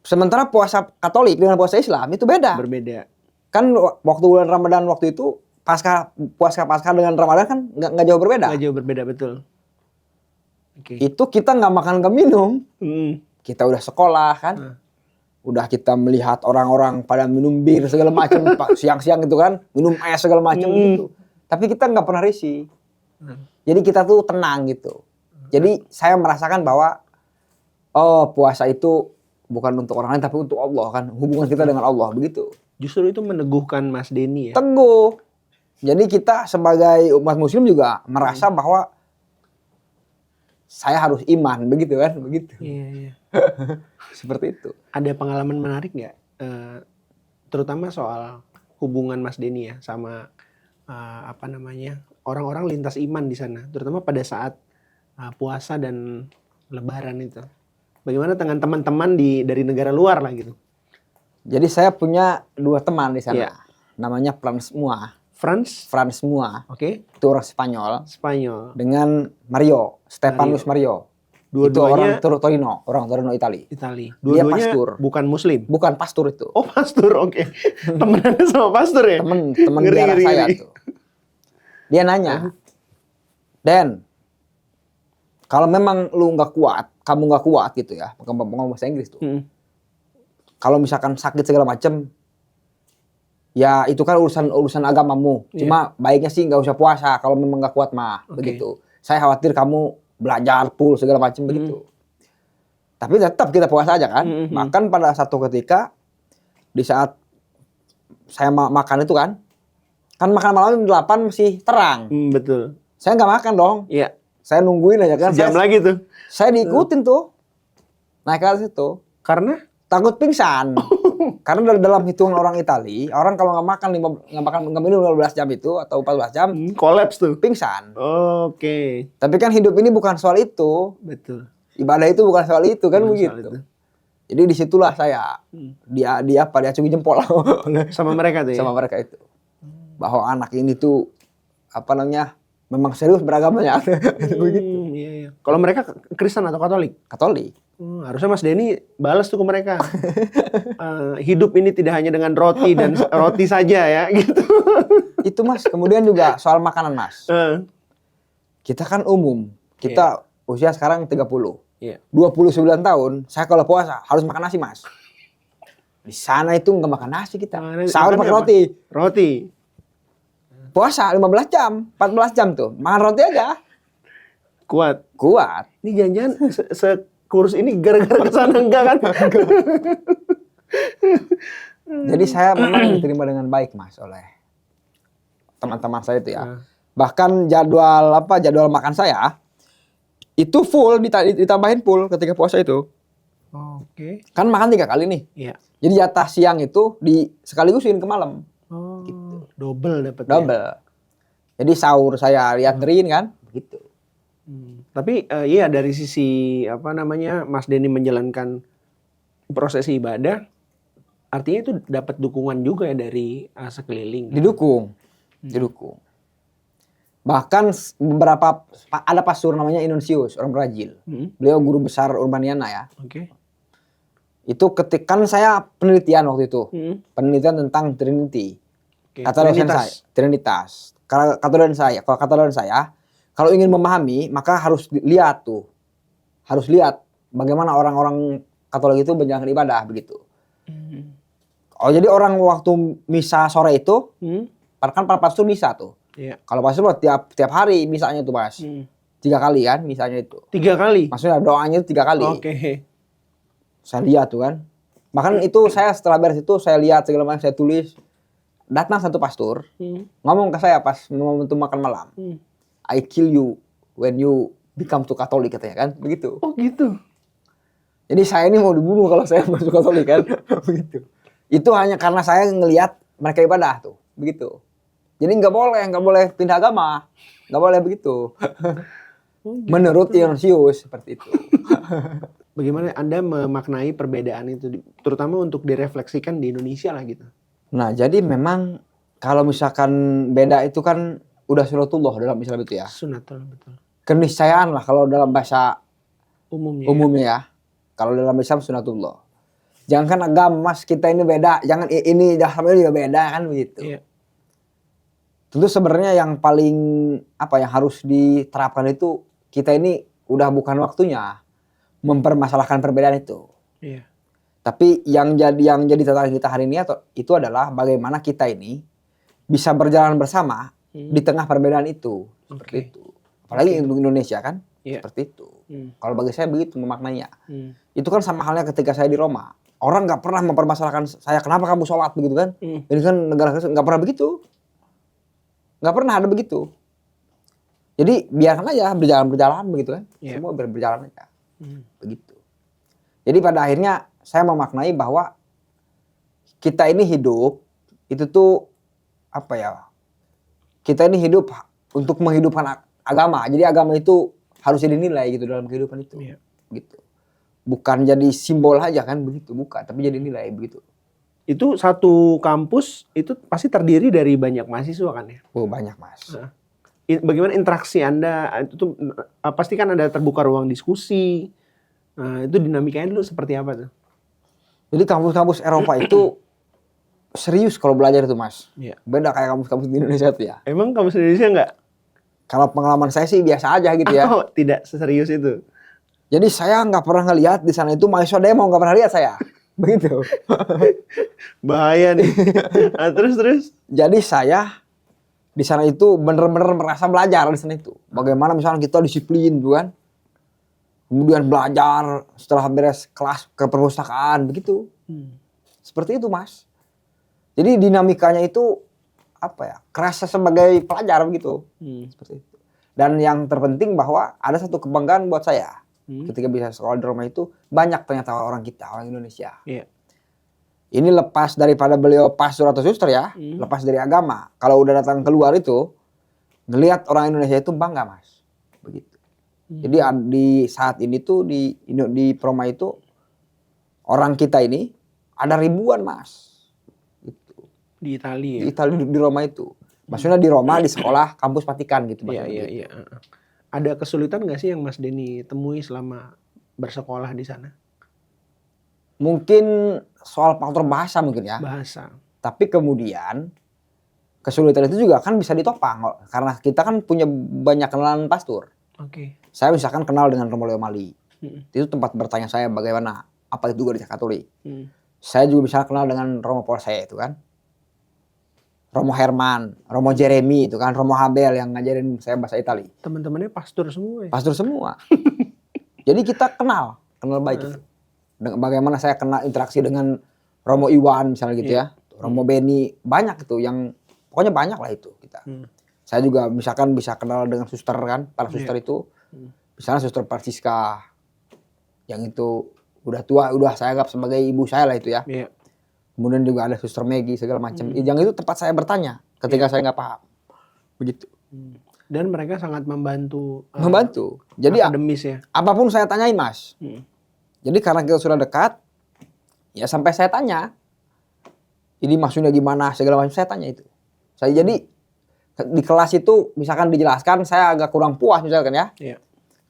Sementara puasa Katolik dengan puasa Islam itu beda. Berbeda. Kan waktu bulan Ramadan waktu itu puasa dengan Ramadan kan nggak jauh berbeda. Nggak jauh berbeda, betul. Oke. Itu kita nggak makan nggak minum. Kita udah sekolah kan. Udah kita melihat orang-orang pada minum bir segala macam siang-siang gitu kan, minum es segala macam gitu. Tapi kita nggak pernah risih. Jadi kita tuh tenang gitu. Jadi saya merasakan bahwa puasa itu bukan untuk orang lain tapi untuk Allah kan, hubungan kita dengan Allah begitu. Justru itu meneguhkan Mas Denny ya. Teguh. Jadi kita sebagai umat muslim juga merasa bahwa saya harus iman begitu kan, begitu. Iya. Seperti itu. Ada pengalaman menarik nggak, terutama soal hubungan Mas Denny ya sama orang-orang lintas iman di sana, terutama pada saat puasa dan Lebaran itu. Bagaimana dengan teman-teman dari negara luar lah gitu? Jadi saya punya 2 teman di sana. Iya. Namanya Frans semua. Oke. Itu orang Spanyol. Dengan Mario, Stefanus Mario. Itu orang Torino Itali. Dia Dua-duanya pastor. Bukan muslim. Bukan pastor itu. Oh, pastor, oke. Temenannya sama pastor ya? Temen biara saya tuh. Dia nanya, Den, kalau memang kamu nggak kuat gitu ya, ngomong bahasa Inggris tuh. Kalau misalkan sakit segala macem, ya itu kan urusan agamamu. Cuma baiknya sih nggak usah puasa kalau memang nggak kuat mah, begitu. Saya khawatir kamu belajar full segala macam begitu. Tapi tetap kita puasa aja kan. Bahkan pada satu ketika di saat saya makan itu kan makan malam 8 masih terang. Betul. Saya nggak makan dong. Iya. Saya nungguin aja kan. Sejam lagi tuh. Saya diikutin tuh. Naik ke atas itu. Karena? Takut pingsan. Karena dalam hitungan orang Itali, orang kalau nggak minum 15 jam itu atau 14 jam, kolaps tuh. Pingsan. Oke. Tapi kan hidup ini bukan soal itu. Betul. Ibadah itu bukan soal itu kan begitu. Jadi disitulah saya diacungi jempol sama mereka tuh ya? Sama mereka itu. Bahwa anak ini tuh memang serius beragamanya. Iya. Kalau mereka Kristen atau Katolik? Katolik. Harusnya Mas Denny balas tuh ke mereka. Hidup ini tidak hanya dengan roti dan roti saja ya gitu. Itu Mas, kemudian juga soal makanan Mas. Kita kan umum. Kita usia sekarang 30. 29 tahun, saya kalau puasa harus makan nasi Mas. Di sana itu nggak makan nasi kita. Sahur pakai roti. Roti. Puasa 15 jam, 14 jam tuh. Makan roti aja. Kuat. Ini jangan sekurus ini gara-gara kesana enggak kan? Jadi saya memang diterima dengan baik Mas oleh teman-teman saya itu ya. Bahkan jadwal makan saya itu full, ditambahin full ketika puasa itu. Oke. Kan makan 3 kali nih. Iya. Jadi jatah siang itu sekaligusin ke malam. Gitu. Double dapetnya. Double. Jadi sahur saya liatin kan, begitu. Tapi iya dari sisi Mas Denny menjalankan prosesi ibadah, artinya itu dapat dukungan juga ya dari sekeliling. Didukung. Bahkan ada pastor namanya Ignatius, orang Brazil. Beliau guru besar Urbaniana ya. Oke. Itu kan saya penelitian waktu itu. Penelitian tentang Trinity. Trinitas. Kalau kata saya, kalau ingin memahami maka harus lihat bagaimana orang-orang Katolik itu menjalankan ibadah begitu. Jadi orang waktu misa sore itu, kan para pastor misa tuh. Iya. Kalau pastor tiap hari misanya tuh Mas. 3 kali kan misanya itu. 3 kali? Maksudnya doanya itu 3 kali. Oke. Saya lihat tuh kan. Bahkan itu saya setelah beres itu saya lihat segala macam, saya tulis. Datang satu pastor, ngomong ke saya pas momentum makan malam. I kill you when you become to Katolik katanya kan, begitu. Oh gitu. Jadi saya ini mau dibunuh kalau saya masuk Katolik kan, begitu. Itu hanya karena saya ngelihat mereka ibadah tuh, begitu. Jadi nggak boleh pindah agama, nggak boleh begitu. Menurut Ignatius seperti itu. Bagaimana Anda memaknai perbedaan itu, terutama untuk direfleksikan di Indonesia lah gitu? Nah, jadi memang Kalau misalkan beda itu kan udah sunatullah dalam Islam itu ya. Sunatullah, betul. Keniscayaan lah kalau dalam bahasa Umumnya. ya. Kalau dalam Islam sunatullah. Jangan kan agama Mas, kita ini beda. Jangan ini sama ini juga beda kan begitu. Iya. Tentu sebenarnya yang paling yang harus diterapkan itu kita ini udah bukan waktunya mempermasalahkan perbedaan itu. Iya. Tapi yang jadi tantangan kita hari ini itu adalah bagaimana kita ini bisa berjalan bersama di tengah perbedaan itu. Seperti itu. Apalagi untuk Indonesia kan, seperti itu. Kalau bagi saya begitu memaknainya. Itu kan sama halnya ketika saya di Roma. Orang nggak pernah mempermasalahkan saya, kenapa kamu sholat begitu kan? Ini kan negara Kristen, nggak pernah begitu. Nggak pernah ada begitu. Jadi biarkan aja berjalan begitu kan. Semua berjalan aja. Begitu. Jadi pada akhirnya saya memaknai bahwa kita ini hidup itu tuh kita ini hidup untuk menghidupkan agama. Jadi agama itu harus dinilai gitu dalam kehidupan itu. Gitu. Bukan jadi simbol aja kan begitu, bukan, tapi jadi nilai begitu. Itu satu kampus itu pasti terdiri dari banyak mahasiswa kan ya? Oh, banyak Mas. Nah, bagaimana interaksi Anda itu pasti kan ada terbuka ruang diskusi. Nah, itu dinamikanya dulu seperti apa tuh? Jadi kampus-kampus Eropa itu serius kalau belajar itu Mas. Iya. Beda kayak kampus-kampus di Indonesia tuh ya. Emang kampus Indonesia enggak? Kalau pengalaman saya sih biasa aja gitu ya. Oh, tidak seserius itu. Jadi saya nggak pernah ngelihat di sana itu mahasiswa demo, nggak pernah lihat saya. Begitu. Bahaya nih. Nah, terus. Jadi saya di sana itu bener-bener merasa belajar di sana itu. Bagaimana misalnya kita disiplin tuh kan. Kemudian belajar setelah beres kelas ke perpustakaan begitu. Seperti itu Mas. Jadi dinamikanya itu kerasa sebagai pelajar begitu. Seperti itu. Dan yang terpenting bahwa ada satu kebanggaan buat saya. Ketika bisa sekolah di Roma itu banyak ternyata orang Indonesia. Iya. Ini lepas daripada beliau pastor atau suster ya, lepas dari agama. Kalau udah datang keluar itu, ngelihat orang Indonesia itu bangga Mas. Begitu. Jadi di saat ini tuh di Roma itu orang kita ini ada ribuan Mas. Gitu. Di Italia. Di Italia di Roma itu. Maksudnya di Roma di sekolah kampus Vatikan gitu. Iya. Ada kesulitan nggak sih yang Mas Denny temui selama bersekolah di sana? Mungkin soal faktor bahasa mungkin ya. Bahasa. Tapi kemudian kesulitan itu juga kan bisa ditopang karena kita kan punya banyak kenalan pastor. Oke. Saya misalkan kenal dengan Romo Leo Mali. Itu tempat bertanya saya bagaimana apa itu gereja Katolik. Saya juga bisa kenal dengan Romo Polse itu kan. Romo Herman, Romo Jeremy itu kan, Romo Habel yang ngajarin saya bahasa Itali. Teman-temannya pastor semua ya? Pastor semua. Jadi kita kenal baik itu. Bagaimana saya kenal interaksi dengan Romo Iwan misalnya gitu ya. Romo Beni, banyak itu yang pokoknya banyak lah itu kita. Saya juga misalkan bisa kenal dengan suster kan, para suster itu. Misalnya suster Francisca yang itu udah tua, udah saya anggap sebagai ibu saya lah itu ya. Kemudian juga ada suster Maggie segala macam. Yang itu tempat saya bertanya ketika saya nggak paham. Begitu. Dan mereka sangat membantu. Jadi akademis ya. Apapun saya tanyain Mas. Jadi karena kita sudah dekat, ya sampai saya tanya. Ini maksudnya gimana segala macam saya tanya itu. Saya jadi di kelas itu misalkan dijelaskan saya agak kurang puas misalkan ya.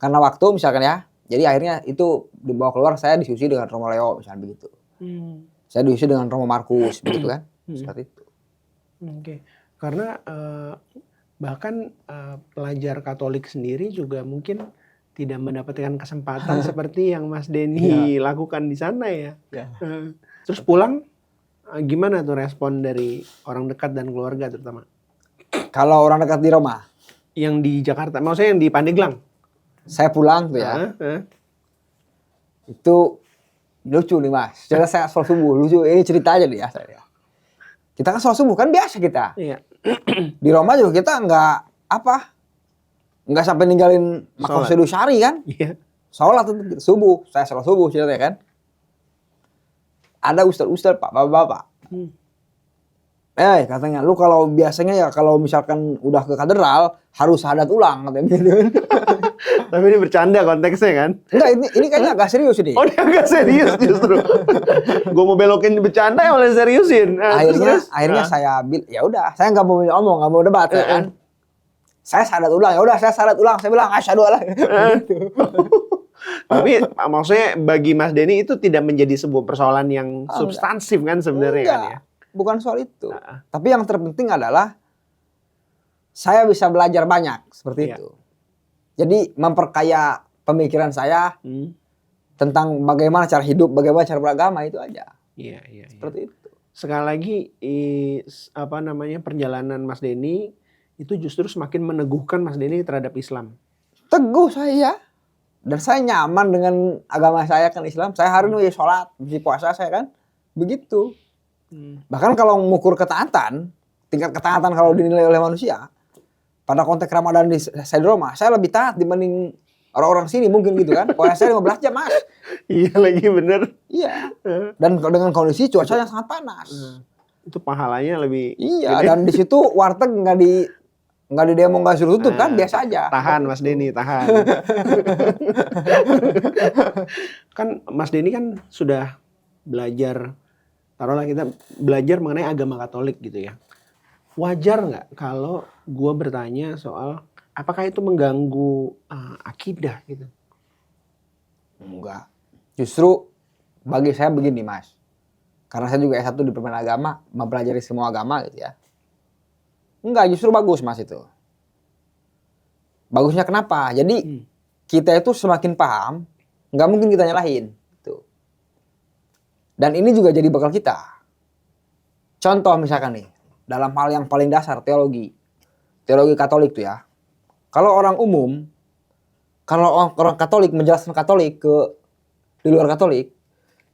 Karena waktu misalkan ya. Jadi akhirnya itu dibawa keluar saya diskusi dengan Romo Leo misalnya begitu. Saya diisi dengan Romo Markus begitu kan. Seperti itu. Oke. Karena bahkan pelajar Katolik sendiri juga mungkin tidak mendapatkan kesempatan seperti yang Mas Denny lakukan di sana ya. Terus pulang gimana tuh respon dari orang dekat dan keluarga terutama? Kalau orang dekat di Roma? Yang di Jakarta, maksudnya yang di Pandeglang? Saya pulang tuh ya. Itu lucu nih Mas. Setelah saya sholat subuh, lucu. Ini cerita aja nih ya. Kita kan sholat subuh kan biasa kita. Iya. Di Roma juga kita nggak sampai ninggalin makom sedusari kan. Iya. Sholat subuh. Saya sholat subuh ceritanya kan. Ada ustaz-ustaz Pak, bapak-bapak. Katanya lu kalau biasanya ya kalau misalkan udah ke katedral harus syahadat ulang katanya gitu. Tapi ini bercanda konteksnya kan? Enggak, ini kayaknya agak serius ini. Oh, dia agak serius justru. Gue mau belokin bercanda ya malah seriusin. Akhirnya saya ya udah, saya nggak mau ngomong, nggak mau debat ya kan. Saya syahadat ulang, ya udah saya syahadat ulang, saya bilang asyhadu alla. Tapi maksudnya bagi Mas Denny itu tidak menjadi sebuah persoalan yang substansif kan sebenarnya kan ya? Bukan soal itu. Tapi yang terpenting adalah saya bisa belajar banyak seperti itu. Jadi memperkaya pemikiran saya tentang bagaimana cara hidup, bagaimana cara beragama itu aja. Iya. Seperti itu. Sekali lagi perjalanan Mas Denny itu justru semakin meneguhkan Mas Denny terhadap Islam. Teguh saya. Dan saya nyaman dengan agama saya kan Islam. Saya hari ini sholat, puasa saya kan. Begitu. Bahkan kalau mengukur ketaatan, tingkat ketaatan kalau dinilai oleh manusia, pada konteks Ramadan di saya di Roma, saya lebih taat dibanding orang-orang sini mungkin gitu kan. Puasa saya 15 jam, Mas. Iya lagi bener. Iya. Dan dengan kondisi cuaca yang sangat panas. Itu pahalanya lebih. Iya, dan di situ warteg nggak di demo, nggak suruh tutup kan, biasa aja. Tahan Mas Denny, tahan. Kan Mas Denny kan sudah belajar, taruhlah kita belajar mengenai agama Katolik gitu ya. Wajar nggak kalau gue bertanya soal apakah itu mengganggu akidah gitu? Enggak. Justru bagi saya begini Mas. Karena saya juga S1 di Permen Agama, mempelajari semua agama gitu ya. Enggak, justru bagus Mas itu. Bagusnya kenapa? Jadi kita itu semakin paham, nggak mungkin kita nyalahin. Gitu. Dan ini juga jadi bekal kita. Contoh misalkan nih, dalam hal yang paling dasar teologi Katolik tuh ya. Kalau orang umum, kalau orang Katolik menjelaskan Katolik di luar Katolik,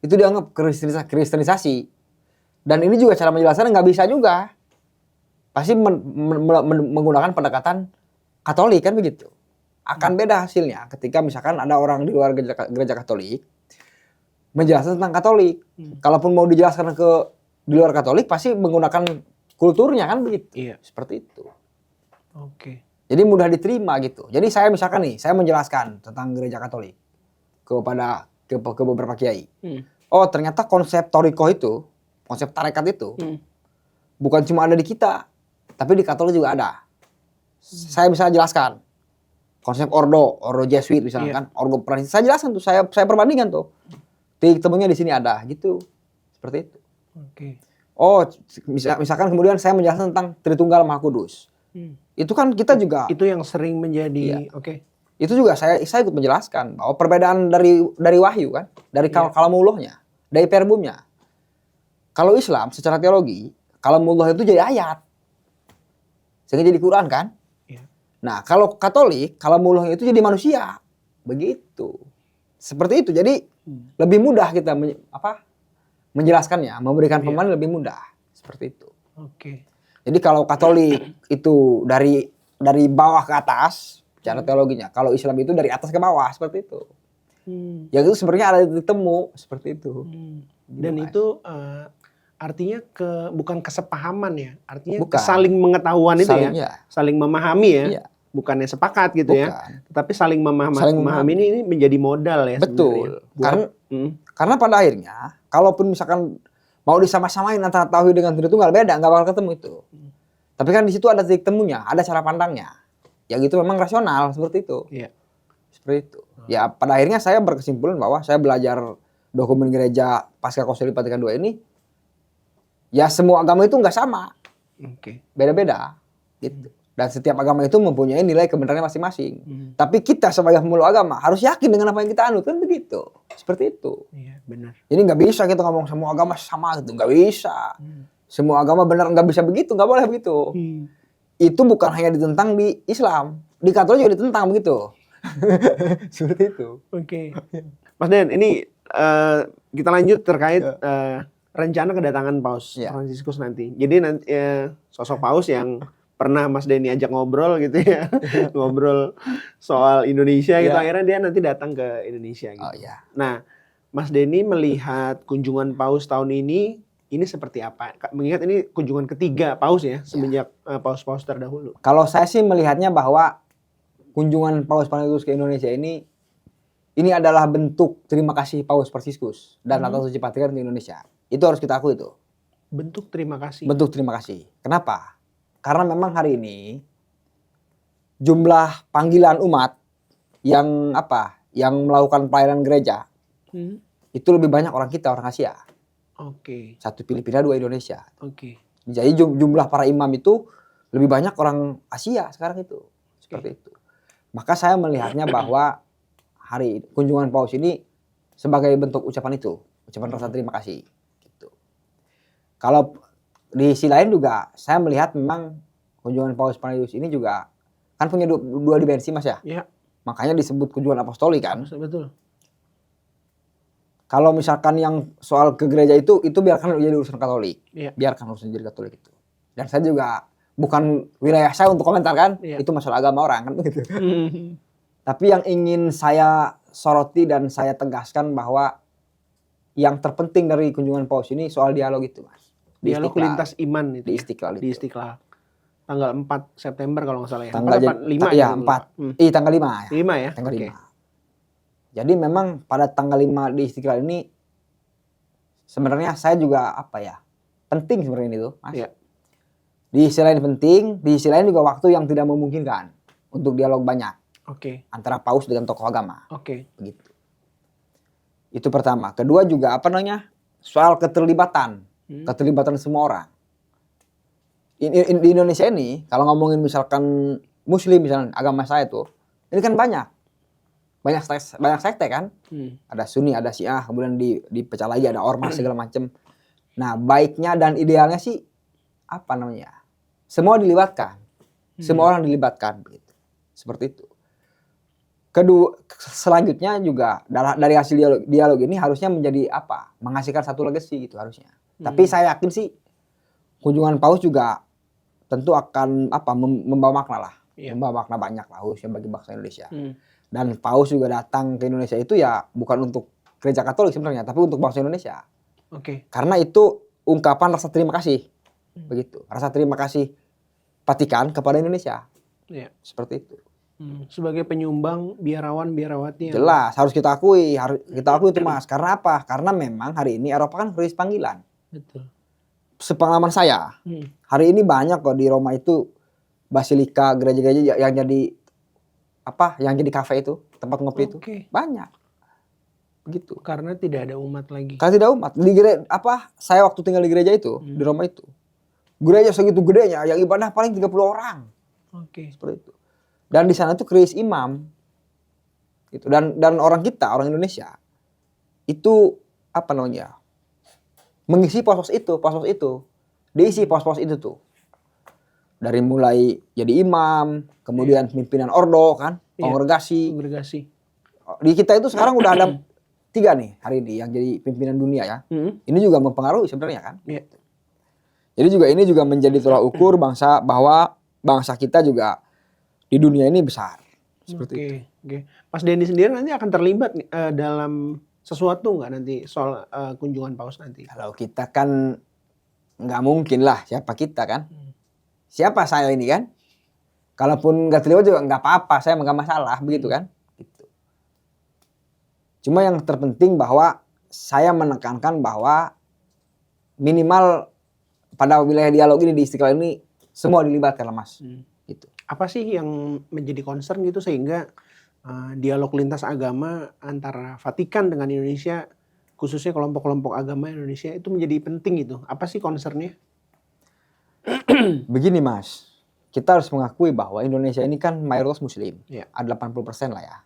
itu dianggap kristenisasi. Dan ini juga cara menjelaskan nggak bisa juga. Pasti menggunakan pendekatan Katolik kan begitu. Akan beda hasilnya ketika misalkan ada orang di luar gereja Katolik menjelaskan tentang Katolik. Kalaupun mau dijelaskan di luar Katolik pasti menggunakan kulturnya kan begitu. Iya. Seperti itu. Oke. Jadi mudah diterima gitu. Jadi saya misalkan nih, saya menjelaskan tentang gereja Katolik ke beberapa kiai. Oh ternyata konsep toriko itu, konsep tarekat itu bukan cuma ada di kita. Tapi di Katolik juga ada. Saya bisa jelaskan. Konsep ordo Jesuit misalnya kan, ordo Prancis. Saya jelaskan tuh, saya perbandingkan tuh. Titik temunya di sini ada, gitu. Seperti itu. Oke. Oh, misalkan kemudian saya menjelaskan tentang Tritunggal Maha Kudus. Itu kan kita juga. Itu yang sering menjadi, Itu juga saya ikut menjelaskan bahwa perbedaan dari wahyu kan, dari kalamullohnya, dari perbumnya. Kalau Islam secara teologi, kalamullah itu jadi ayat. Sehingga jadi Quran kan? Nah, kalau Katolik, kalamullahnya itu jadi manusia. Begitu. Seperti itu. Jadi lebih mudah kita menjelaskannya, memberikan pemahaman lebih mudah. Seperti itu. Oke. Jadi kalau Katolik itu dari bawah ke atas, cara teologinya. Kalau Islam itu dari atas ke bawah, seperti itu. Yang itu sebenarnya ada titik temu, seperti itu. Dan itu artinya bukan kesepahaman ya, artinya bukan. Saling mengetahuan itu saling memahami ya, bukannya sepakat gitu ya, tetapi saling memahami ini menjadi modal ya. Betul. Karena pada akhirnya, kalaupun misalkan mau disama-samain antara tauhid dengan Tritunggal beda, nggak bakal ketemu itu. Tapi kan di situ ada titik temunya, ada cara pandangnya, yang itu memang rasional seperti itu. Seperti itu. Ya pada akhirnya saya berkesimpulan bahwa saya belajar dokumen gereja pasca Konsil Vatikan II ini. Ya semua agama itu nggak sama, beda-beda, gitu. Dan setiap agama itu mempunyai nilai kebenarannya masing-masing. Tapi kita sebagai pemeluk agama harus yakin dengan apa yang kita anut kan begitu, seperti itu. Iya benar. Jadi nggak bisa kita ngomong semua agama sama gitu, nggak bisa. Semua agama benar nggak bisa begitu, nggak boleh begitu. Itu bukan hanya ditentang di Islam, di Katolik juga ditentang begitu. Seperti itu. Oke. Mas Den, ini kita lanjut terkait rencana kedatangan Paus Fransiskus nanti. Jadi nanti sosok Paus yang pernah Mas Denny ajak ngobrol gitu ya, ngobrol soal Indonesia gitu, akhirnya dia nanti datang ke Indonesia gitu. Nah, Mas Denny melihat kunjungan Paus tahun ini seperti apa? Mengingat ini kunjungan ketiga Paus ya, semenjak Paus-Paus terdahulu. Kalau saya sih melihatnya bahwa kunjungan Paus Franciscus ke Indonesia ini adalah bentuk terima kasih Paus Franciscus dan Natal Suci Vatikan ke Indonesia. Itu harus kita akui itu. Bentuk terima kasih. Bentuk terima kasih. Kenapa? Karena memang hari ini jumlah panggilan umat yang melakukan pelayanan gereja itu lebih banyak orang kita, orang Asia. Oke. Satu Filipina, dua Indonesia. Oke. Jadi jumlah para imam itu lebih banyak orang Asia sekarang itu. Seperti itu. Maka saya melihatnya bahwa kunjungan Paus ini sebagai bentuk ucapan itu, ucapan rasa terima kasih. Gitu. Kalau di sisi lain juga saya melihat memang kunjungan Paus Franciscus ini juga kan punya dua dimensi Mas ya. Iya. Makanya disebut kunjungan apostolik kan. Betul. Kalau misalkan yang soal ke gereja itu biarkan jadi urusan Katolik. Iya. Biarkan urusan jadi Katolik itu. Dan saya juga bukan wilayah saya untuk komentar kan. Iya. Itu masalah agama orang kan gitu. Tapi yang ingin saya soroti dan saya tegaskan bahwa yang terpenting dari kunjungan Paus ini soal dialog itu Mas. Dialog lintas iman itu. Di Istiqlal. Di Istiqlal. Tanggal 4 September kalau nggak salah ya. Tanggal 5 ya? 4. Tanggal 5 ya. 5 ya? Tanggal Okay. 5. Jadi memang pada tanggal 5 di Istiqlal ini sebenarnya saya juga penting sebenarnya ini tuh, Mas. Iya. Di sisi lain penting, di sisi lain juga waktu yang tidak memungkinkan untuk dialog banyak. Oke. Antara Paus dengan tokoh agama. Oke. Begitu. Itu pertama. Kedua juga soal keterlibatan. Keterlibatan semua orang. Di Indonesia ini kalau ngomongin misalkan Muslim misalnya agama saya tuh, ini kan banyak sekte kan. Ada Sunni, ada Syiah, kemudian dipecah lagi ada ormas segala macam. Nah, baiknya dan idealnya sih semua dilibatkan. Semua orang dilibatkan begitu. Seperti itu. Kedua, selanjutnya juga dari hasil dialog ini harusnya menjadi menghasilkan satu legacy gitu harusnya. Tapi saya yakin sih kunjungan Paus juga tentu akan membawa makna lah. Iya. Membawa makna banyak lah harusnya bagi bangsa Indonesia. Dan Paus juga datang ke Indonesia itu ya bukan untuk gereja Katolik sebenarnya, tapi untuk bangsa Indonesia. Oke. Karena itu ungkapan rasa terima kasih. Begitu. Rasa terima kasih Vatikan kepada Indonesia. Iya. Seperti itu. Sebagai penyumbang biarawati. Jelas, harus kita akui itu Mas. Karena apa? Karena memang hari ini Eropa kan krisis panggilan. Betul. Sepengalaman saya, hari ini banyak kok di Roma itu basilika, gereja-gereja yang jadi kafe itu, tempat ngopi itu. Banyak. Begitu. Karena tidak ada umat lagi. Karena tidak umat. Di saya waktu tinggal di gereja itu, di Roma itu. Gereja segitu gedenya, yang ibadah paling 30 orang. Oke. Seperti itu. Dan di sana tuh krisis imam. Gitu. Dan orang Indonesia itu mengisi pos-pos itu. Diisi pos-pos itu tuh. Dari mulai jadi imam, kemudian pimpinan ordo kan, kongregasi. Di kita itu sekarang udah ada 3 nih hari ini yang jadi pimpinan dunia ya. Ini juga mempengaruhi sebenarnya kan. Jadi ini juga menjadi tolak ukur bahwa bangsa kita juga di dunia ini besar. Seperti itu. Oke. Mas Denny sendiri nanti akan terlibat dalam sesuatu nggak nanti soal kunjungan Paus nanti? Kalau kita kan nggak mungkin lah, siapa kita kan? Siapa saya ini kan? Kalaupun nggak terlibat juga nggak apa-apa, saya nggak masalah begitu kan? Gitu. Cuma yang terpenting bahwa saya menekankan bahwa minimal pada wilayah dialog ini di Istiqlal ini semua dilibatkan lah Mas. Gitu. Apa sih yang menjadi concern gitu sehingga dialog lintas agama antara Vatikan dengan Indonesia, khususnya kelompok-kelompok agama Indonesia itu menjadi penting gitu? Apa sih concernnya? Begini Mas, kita harus mengakui bahwa Indonesia ini kan mayoritas Muslim, ada 80% lah ya.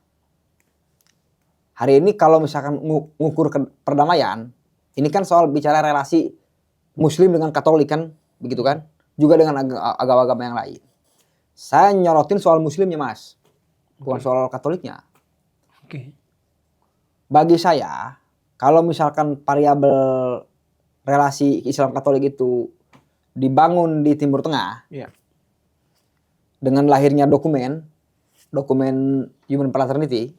Hari ini kalau misalkan mengukur perdamaian, ini kan soal bicara relasi Muslim dengan Katolik kan, begitu kan? Juga dengan agama-agama yang lain. Saya nyorotin soal Muslimnya Mas, bukan soal Katoliknya. Oke. Bagi saya, kalau misalkan variabel relasi Islam Katolik itu dibangun di Timur Tengah, dengan lahirnya dokumen Human Fraternity,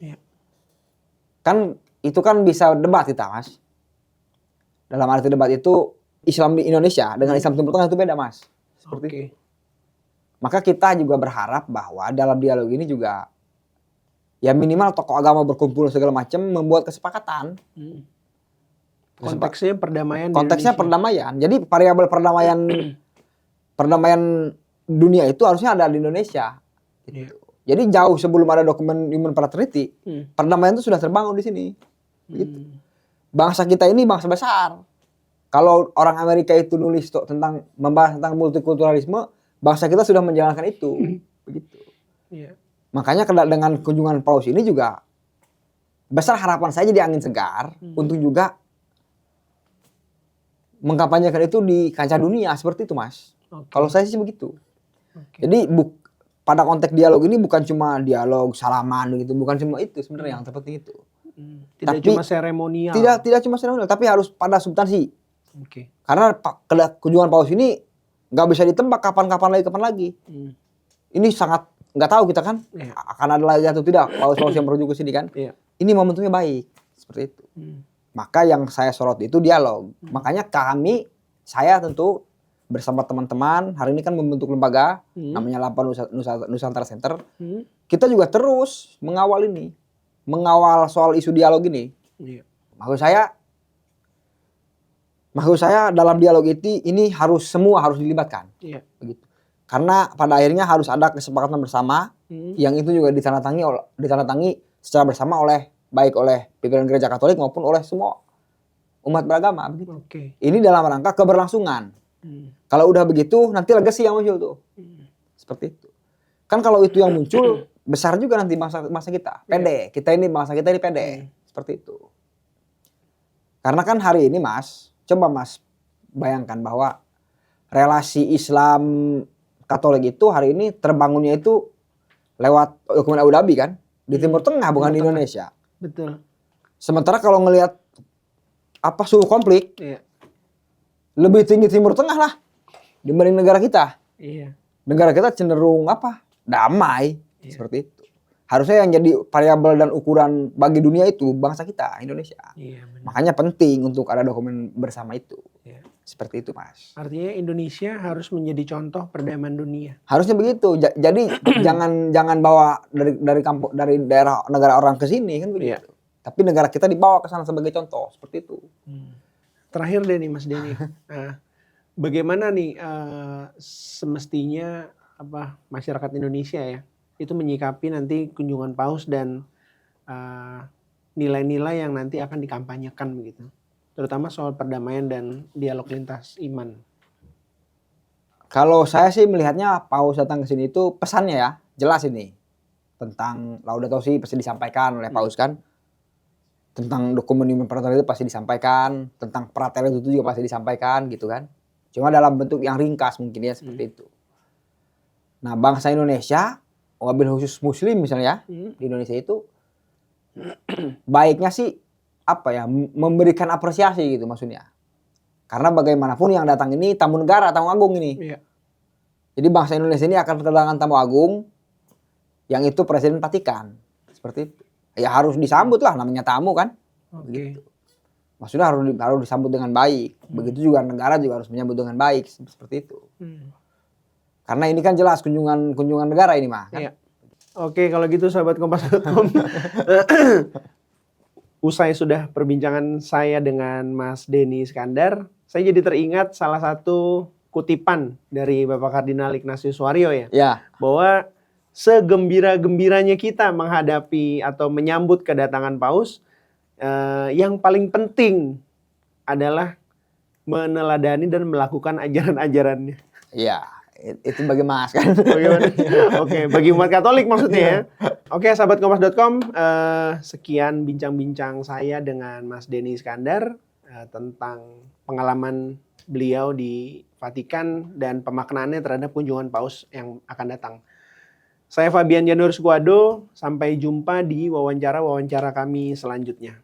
kan itu kan bisa debat kita Mas. Dalam arti debat itu Islam di Indonesia dengan Islam Timur Tengah itu beda Mas. Seperti itu. Maka kita juga berharap bahwa dalam dialog ini juga ya minimal tokoh agama berkumpul segala macam membuat kesepakatan. Konteksnya perdamaian di Konteksnya Indonesia. perdamaian. Jadi variabel perdamaian dunia itu harusnya ada di Indonesia. Gitu. Jadi jauh sebelum ada dokumen Human Rights Treaty, perdamaian itu sudah terbangun di sini. Gitu. Bangsa kita ini bangsa besar. Kalau orang Amerika itu nulis tentang membahas tentang multikulturalisme, bangsa kita sudah menjalankan itu. Begitu. Makanya dengan kunjungan Paus ini juga besar harapan saya jadi angin segar untuk juga mengkampanyekan itu di kancah dunia seperti itu, Mas. Kalau saya sih begitu. Jadi pada konteks dialog ini bukan cuma dialog salaman gitu, bukan cuma itu sebenarnya yang terpenting itu. Tidak cuma seremonial. Tidak cuma seremonial, tapi harus pada substansi. Karena kunjungan Paus ini nggak bisa ditebak kapan lagi. Ini sangat nggak tahu kita kan akan ada lagi atau tidak Paus-Paus yang berkunjung ke sini kan. Ini momentumnya baik seperti itu. Maka yang saya sorot itu dialog. Makanya saya tentu bersama teman-teman hari ini kan membentuk lembaga namanya Lapan Nusantara Center. Kita juga terus mengawal soal isu dialog ini. Maksud saya dalam dialog ini semua harus dilibatkan. Begitu. Karena pada akhirnya harus ada kesepakatan bersama yang itu juga ditandatangi secara bersama baik oleh pimpinan gereja Katolik maupun oleh semua umat beragama. Ini dalam rangka keberlangsungan. Kalau udah begitu nanti legacy yang muncul tuh. Seperti itu. Kan kalau itu yang muncul besar juga nanti masa kita. Pede. Bangsa kita ini pede. Seperti itu. Karena kan hari ini Mas, coba Mas bayangkan bahwa relasi Islam Katolik itu hari ini terbangunnya itu lewat dokumen Abu Dhabi kan. Di Timur Tengah bukan di Indonesia. Betul. Sementara kalau ngelihat suhu konflik lebih tinggi Timur Tengah lah dibanding negara kita. Negara kita cenderung damai seperti itu. Harusnya yang jadi variabel dan ukuran bagi dunia itu bangsa kita Indonesia. Makanya penting untuk ada dokumen bersama itu. Seperti itu Mas. Artinya Indonesia harus menjadi contoh perdamaian dunia. Harusnya begitu. Jadi jangan bawa dari daerah negara orang ke sini kan begitu. Tapi negara kita dibawa ke sana sebagai contoh seperti itu. Terakhir deh nih Mas Denny. Bagaimana nih semestinya masyarakat Indonesia ya itu menyikapi nanti kunjungan Paus dan nilai-nilai yang nanti akan dikampanyekan begitu. Terutama soal perdamaian dan dialog lintas iman. Kalau saya sih melihatnya Paus datang ke sini itu pesannya ya jelas ini tentang Laudato Si pasti disampaikan oleh Paus kan, tentang dokumen Human Rights itu pasti disampaikan, tentang Fratelli itu juga pasti disampaikan gitu kan. Cuma dalam bentuk yang ringkas mungkin ya seperti itu. Nah bangsa Indonesia, wabil khusus Muslim misalnya di Indonesia itu baiknya sih memberikan apresiasi gitu maksudnya. Karena bagaimanapun yang datang ini tamu negara, tamu agung ini. Jadi bangsa Indonesia ini akan kedatangan tamu agung yang itu Presiden Vatikan. Seperti itu. Ya harus disambut lah namanya tamu kan. Gitu. Maksudnya harus disambut dengan baik. Begitu juga negara juga harus menyambut dengan baik seperti itu. Karena ini kan jelas kunjungan negara ini mah kan. Oke, kalau gitu sahabat Kompas.com. Usai sudah perbincangan saya dengan Mas Denny Iskandar, saya jadi teringat salah satu kutipan dari Bapak Kardinal Ignatius Suwaryo ya. Bahwa segembira-gembiranya kita menghadapi atau menyambut kedatangan Paus, yang paling penting adalah meneladani dan melakukan ajaran-ajarannya. Iya, itu bagi Mas kan. Oke, bagi umat Katolik maksudnya ya. Oke, sahabat Kompas.com, sekian bincang-bincang saya dengan Mas Denny Iskandar tentang pengalaman beliau di Vatikan dan pemaknaannya terhadap kunjungan Paus yang akan datang. Saya Fabian Januari Squado, sampai jumpa di wawancara-wawancara kami selanjutnya.